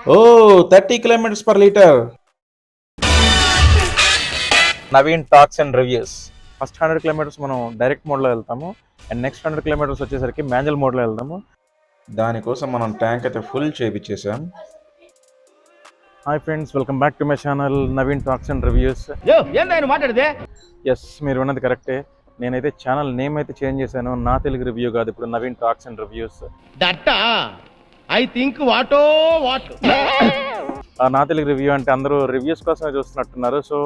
Oh, 30 kilometers per liter. Naveen talks and reviews. First 100 kilometers మనం direct మోడ్లో వెళ్తాము and next 100 kilometers వచ్చేసరికి manual మోడ్లో వెళ్దాము. దానికోసం మనం ట్యాంక్ అయితే ఫుల్ చేయించేసాం. Hi friends, welcome back to my channel Naveen talks and reviews. Yes, మీరు ఉన్నది కరెక్టే. నేనైతే ఛానల్ నేమ్ అయితే చేంజ్ చేశాను. నా తెలుగు రివ్యూ కాదు, ఇప్పుడు Naveen talks and reviews. I think వాటో వాట్ నా తెలుగు రివ్యూ అంటే అందరూ రివ్యూస్ కోసమే చూస్తున్నట్టున్నారు. సో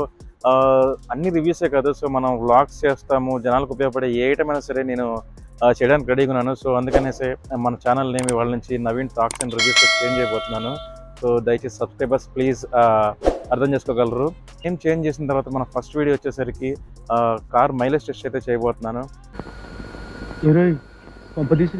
అన్ని రివ్యూసే కాదు, సో మనం వ్లాగ్స్ చేస్తాము, జనాలకు ఉపయోగపడే ఏ ఐటమ్ అయినా సరే నేను చేయడానికి రెడీగా ఉన్నాను. సో అందుకనేసే మన ఛానల్ నేమ్ ఇవాళ నుంచి Naveen talks and reviews change అయిపోతున్నాను. సో దయచేసి సబ్స్క్రైబర్స్ ప్లీజ్ అర్థం చేసుకోగలరు. నేను చేంజ్ చేసిన తర్వాత మన ఫస్ట్ వీడియో వచ్చేసరికి కార్ మైలేజ్ టెస్ట్ అయితే చేయబోతున్నాను.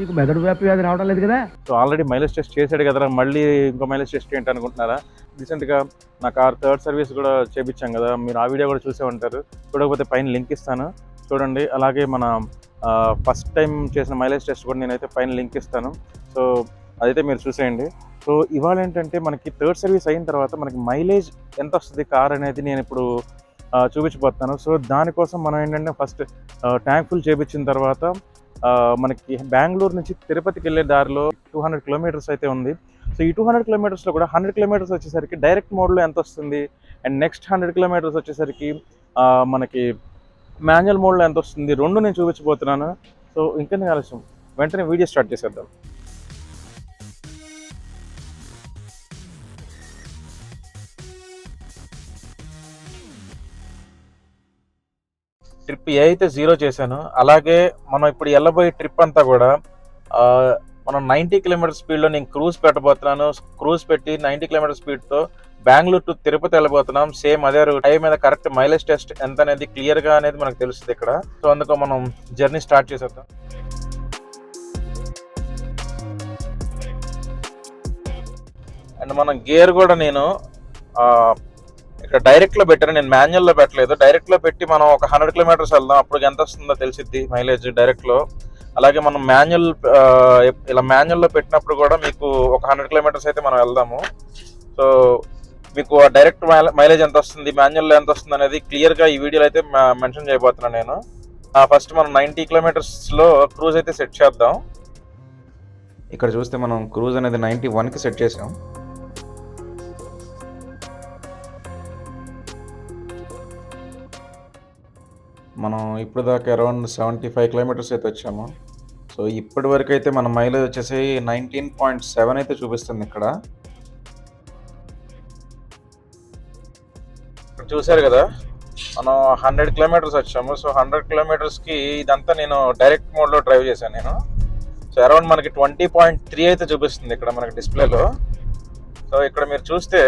నీకు మెదడు వ్యాపి వ్యాధి రావడం లేదు కదా? సో ఆల్రెడీ మైలేజ్ టెస్ట్ చేశాడు కదా, మళ్ళీ ఇంకో మైలేజ్ టెస్ట్ ఏంటి అనుకుంటున్నారా? రీసెంట్గా నా కార్ థర్డ్ సర్వీస్ కూడా చేయించాం కదా, మీరు ఆ వీడియో కూడా చూసే ఉంటారు. చూడకపోతే పైన లింక్ ఇస్తాను, చూడండి. అలాగే మన ఫస్ట్ టైం చేసిన మైలేజ్ టెస్ట్ కూడా నేనైతే పైన లింక్ ఇస్తాను. సో అదైతే మీరు చూసేయండి. సో ఇవాళ ఏంటంటే మనకి థర్డ్ సర్వీస్ అయిన తర్వాత మనకి మైలేజ్ ఎంత వస్తుంది కార్ అనేది నేను ఇప్పుడు చూపించబోతున్నాను. సో దానికోసం మనం ఏంటంటే ఫస్ట్ ట్యాంక్ ఫుల్ చేయించిన తర్వాత మనకి బెంగళూరు నుంచి తిరుపతికి వెళ్ళే దారిలో 200 కిలోమీటర్స్ అయితే ఉంది. సో ఈ 200 కిలోమీటర్స్లో కూడా 100 కిలోమీటర్స్ వచ్చేసరికి డైరెక్ట్ మోడ్లో ఎంత వస్తుంది అండ్ నెక్స్ట్ 100 కిలోమీటర్స్ వచ్చేసరికి మనకి మాన్యువల్ మోడ్లో ఎంత వస్తుంది, రెండు నేను చూపించబోతున్నాను. సో ఇంకెందుకు ఆలస్యం, వెంటనే వీడియో స్టార్ట్ చేసేద్దాం. ట్రిప్ ఏ అయితే 0 చేశాను, అలాగే మనం ఇప్పుడు వెళ్ళబోయే ట్రిప్ అంతా కూడా మనం 90 కిలోమీటర్ స్పీడ్లో నేను క్రూజ్ పెట్టబోతున్నాను. క్రూజ్ పెట్టి 90 కిలోమీటర్ స్పీడ్తో బెంగళూరు టు తిరుపతి వెళ్ళబోతున్నాం. సేమ్ అదే టైం మీద కరెక్ట్ మైలేజ్ టెస్ట్ ఎంత అనేది క్లియర్గా అనేది మనకు తెలుస్తుంది ఇక్కడ. సో అందుకు మనం జర్నీ స్టార్ట్ చేసేద్దాం. అండ్ మనం గేర్ కూడా నేను ఇక్కడ డైరెక్ట్లో పెట్టాను, నేను మాన్యువల్లో పెట్టలేదు. డైరెక్ట్లో పెట్టి మనం ఒక 100 కిలోమీటర్స్ వెళ్దాం, అప్పుడు ఎంత వస్తుందో తెలిసిద్ది మైలేజ్ డైరెక్ట్లో. అలాగే మనం మాన్యువల్ ఇలా మాన్యువల్లో పెట్టినప్పుడు కూడా మీకు ఒక 100 కిలోమీటర్స్ అయితే మనం వెళ్దాము. సో మీకు డైరెక్ట్ మైలేజ్ ఎంత వస్తుంది, మాన్యువల్లో ఎంత వస్తుంది అనేది క్లియర్గా ఈ వీడియోలో అయితే మెన్షన్ చేయబోతున్నాను నేను. ఫస్ట్ మనం 90 కిలోమీటర్స్లో క్రూజ్ అయితే సెట్ చేద్దాం. ఇక్కడ చూస్తే మనం క్రూజ్ అనేది 91కి సెట్ చేసాం. మనం ఇప్పుడు దాకా అరౌండ్ 75 కిలోమీటర్స్ అయితే వచ్చాము. సో ఇప్పటి వరకు అయితే మన మైలేజ్ వచ్చేసి 19.7 అయితే చూపిస్తుంది ఇక్కడ. చూసారు కదా, మనం 100 కిలోమీటర్స్ వచ్చాము. సో 100 కిలోమీటర్స్కి ఇదంతా నేను డైరెక్ట్ మోడ్లో డ్రైవ్ చేశాను నేను. సో అరౌండ్ మనకి 20.3 అయితే చూపిస్తుంది ఇక్కడ మనకి డిస్ప్లేలో. సో ఇక్కడ మీరు చూస్తే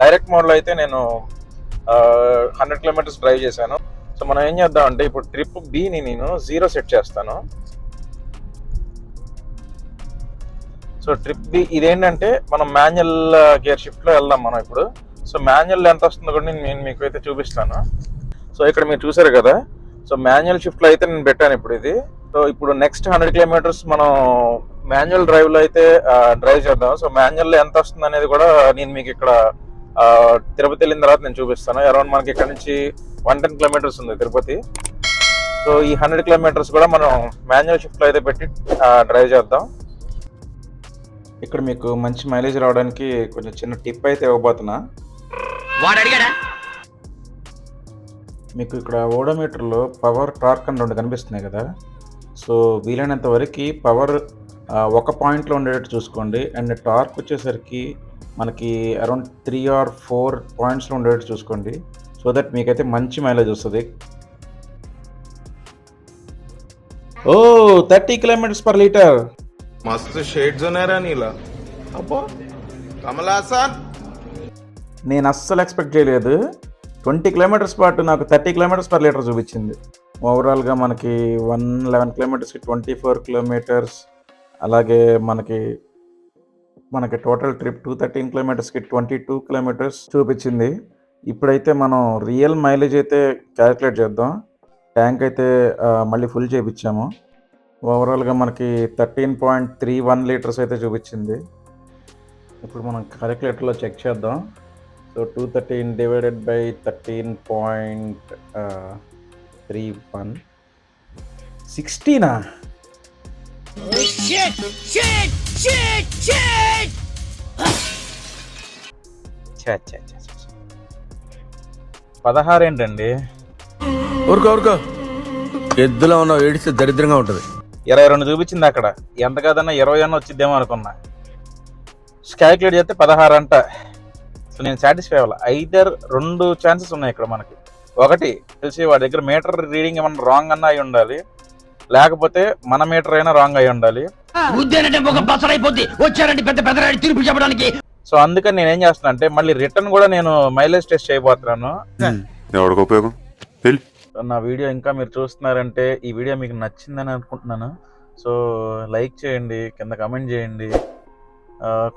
డైరెక్ట్ మోడ్లో అయితే నేను 100 కిలోమీటర్స్ డ్రైవ్ చేశాను. సో మనం ఏం చేద్దాం అంటే ఇప్పుడు ట్రిప్ బిని నేను 0 సెట్ చేస్తాను. సో ట్రిప్ బి ఇదేంటంటే మనం మాన్యువల్ గేర్ షిఫ్ట్లో వెళ్దాం మనం ఇప్పుడు. సో మాన్యువల్ ఎంత వస్తుందో కూడా నేను మీకు అయితే చూపిస్తాను. సో ఇక్కడ మీరు చూసారు కదా, సో మాన్యువల్ షిఫ్ట్లో అయితే నేను పెట్టాను ఇప్పుడు ఇది. సో ఇప్పుడు నెక్స్ట్ 100 కిలోమీటర్స్ మనం మాన్యువల్ డ్రైవ్లో అయితే డ్రైవ్ చేద్దాం. సో మాన్యువల్లో ఎంత వస్తుంది అనేది కూడా నేను మీకు ఇక్కడ తిరుపతి వెళ్ళిన తర్వాత నేను చూపిస్తాను. అరౌండ్ మనకి ఇక్కడ నుంచి 110 కిలోమీటర్స్ ఉంది తిరుపతి. సో ఈ 100 కిలోమీటర్స్ కూడా మనం మాన్యువల్ షిఫ్ట్లో అయితే పెట్టి డ్రైవ్ చేద్దాం. ఇక్కడ మీకు మంచి మైలేజ్ రావడానికి కొంచెం చిన్న టిప్ అయితే ఇవ్వబోతున్నా. మీకు ఇక్కడ ఓడోమీటర్లో పవర్, టార్క్ అని రెండు కనిపిస్తున్నాయి కదా. సో వీలైనంత వరకు పవర్ ఒక పాయింట్లో ఉండేటట్టు చూసుకోండి. అండ్ టార్క్ వచ్చేసరికి మనకి అరౌండ్ 3 or 4 పాయింట్స్లో ఉండేటట్టు చూసుకోండి. సో దట్ మీకైతే మంచి మైలేజ్ వస్తుంది. 30 కిలోమీటర్స్ పర్ లీటర్. మస్తు షేడ్స్ ఉన్నారా నీలా? అబ్బో కమల్ హాసన్. నేను అస్సలు ఎక్స్పెక్ట్ చేయలేదు. 20 కిలోమీటర్స్ పాటు నాకు 30 కిలోమీటర్స్ పర్ లీటర్ చూపించింది. ఓవరాల్గా మనకి 111 కిలోమీటర్స్కి 24 కిలోమీటర్స్, అలాగే మనకి టోటల్ ట్రిప్ 213 కిలోమీటర్స్కి 22 కిలోమీటర్స్ చూపించింది. ఇప్పుడైతే మనం రియల్ మైలేజ్ అయితే క్యాలిక్యులేట్ చేద్దాం. ట్యాంక్ అయితే మళ్ళీ ఫుల్ చేయించాము. ఓవరాల్గా మనకి 13.31 లీటర్స్ అయితే చూపించింది. ఇప్పుడు మనం క్యాలిక్యులేటర్లో చెక్ చేద్దాం. సో 213 డివైడెడ్ బై 13.31 16 16 ఏంటండి? ఊరుకో ఎద్దులో ఉన్నావు, ఏడిస్తే దరిద్రంగా ఉంటుంది. 22 చూపించింది అక్కడ. ఎంత కాదన్నా 20 అన్న వచ్చిద్దేమో అనుకున్నా. క్యాలిక్యులేట్ చేస్తే 16 అంట. సో నేను సాటిస్ఫై అవ్వాలి. ఐదర్ 2 ఛాన్సెస్ ఉన్నాయి ఇక్కడ మనకి. ఒకటి తెలిసి వాడి దగ్గర మీటర్ రీడింగ్ ఏమన్నా రాంగ్ అన్నా అయి ఉండాలి, లేకపోతే మన మీటర్ అయినా రాంగ్ అయి ఉండాలి. సో అందుకని నేను ఏం చేస్తున్నా అంటే మళ్ళీ రిటర్న్ కూడా నేను మైలేజ్ టెస్ట్ చేయబోతున్నాను. ఎవరికి ఉపయోగం? నా వీడియో ఇంకా మీరు చూస్తున్నారంటే ఈ వీడియో మీకు నచ్చిందని అనుకుంటున్నాను. సో లైక్ చేయండి, కింద కమెంట్ చేయండి.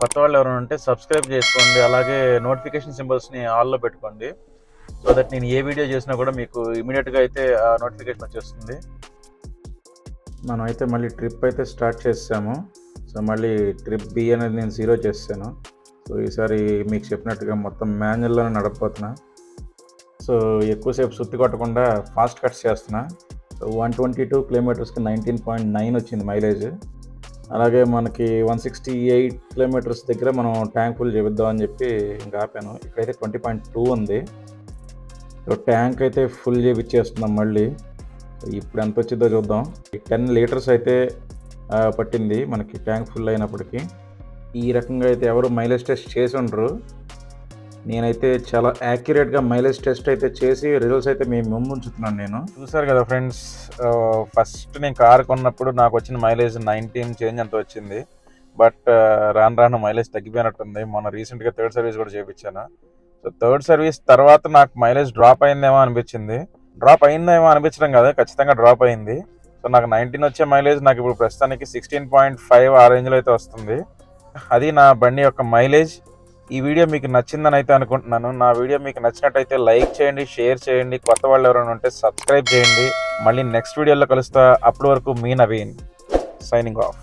కొత్త వాళ్ళు ఎవరైనా ఉంటే సబ్స్క్రైబ్ చేసుకోండి. అలాగే నోటిఫికేషన్ సింబల్స్ని ఆల్లో పెట్టుకోండి. సో దట్ నేను ఏ వీడియో చేసినా కూడా మీకు ఇమీడియట్గా అయితే నోటిఫికేషన్ వచ్చేస్తుంది. మనం అయితే మళ్ళీ ట్రిప్ అయితే స్టార్ట్ చేసాము. సో మళ్ళీ ట్రిప్ బి అనేది నేను 0 చేసాను. సో ఈసారి మీకు చెప్పినట్టుగా మొత్తం మాన్యువల్లోనే నడపబోతున్నా. సో ఎక్కువసేపు సుత్తి కొట్టకుండా ఫాస్ట్ కట్స్ చేస్తున్నా. సో 122 కిలోమీటర్స్కి 19.9 వచ్చింది మైలేజ్. అలాగే మనకి 168 కిలోమీటర్స్ దగ్గర మనం ట్యాంక్ ఫుల్ చేపిద్దామని చెప్పి ఇంకా ఆపాను. ఇక్కడైతే 20.2 ఉంది. సో ట్యాంక్ అయితే ఫుల్ చేపిచ్చేస్తున్నాం మళ్ళీ. ఇప్పుడు ఎంత వచ్చిందో చూద్దాం. 10 లీటర్స్ అయితే పట్టింది మనకి ట్యాంక్ ఫుల్ అయినప్పటికీ. ఈ రకంగా అయితే ఎవరు మైలేజ్ టెస్ట్ చేసి ఉండరు. నేనైతే చాలా యాక్యురేట్గా మైలేజ్ టెస్ట్ అయితే చేసి రిజల్ట్స్ అయితే మేము ముందు ఉంచుతున్నాను. నేను చూసారు కదా ఫ్రెండ్స్, ఫస్ట్ నేను కార్ కొన్నప్పుడు నాకు వచ్చిన మైలేజ్ 19 చేంజ్ అంత వచ్చింది. బట్ రాను మైలేజ్ తగ్గిపోయినట్టుంది. మొన్న రీసెంట్గా 3rd సర్వీస్ కూడా చేయించాను. సో 3rd సర్వీస్ తర్వాత నాకు మైలేజ్ డ్రాప్ అయిందేమో అనిపించింది. డ్రాప్ అయిందేమో అనిపించడం కాదు, ఖచ్చితంగా డ్రాప్ అయింది. సో నాకు 19 వచ్చే మైలేజ్ నాకు ఇప్పుడు ప్రస్తుతానికి 16.5 ఆ రేంజ్లో అయితే వస్తుంది. అది నా బండి యొక్క మైలేజ్. ఈ వీడియో మీకు నచ్చిందని అయితే అనుకుంటున్నాను. నా వీడియో మీకు నచ్చినట్టయితే లైక్ చేయండి, షేర్ చేయండి. కొత్త వాళ్ళు ఎవరైనా ఉంటే సబ్స్క్రైబ్ చేయండి. మళ్ళీ నెక్స్ట్ వీడియోలో కలుస్తా. అప్పటి వరకు మీ నవీన్ సైనింగ్ ఆఫ్.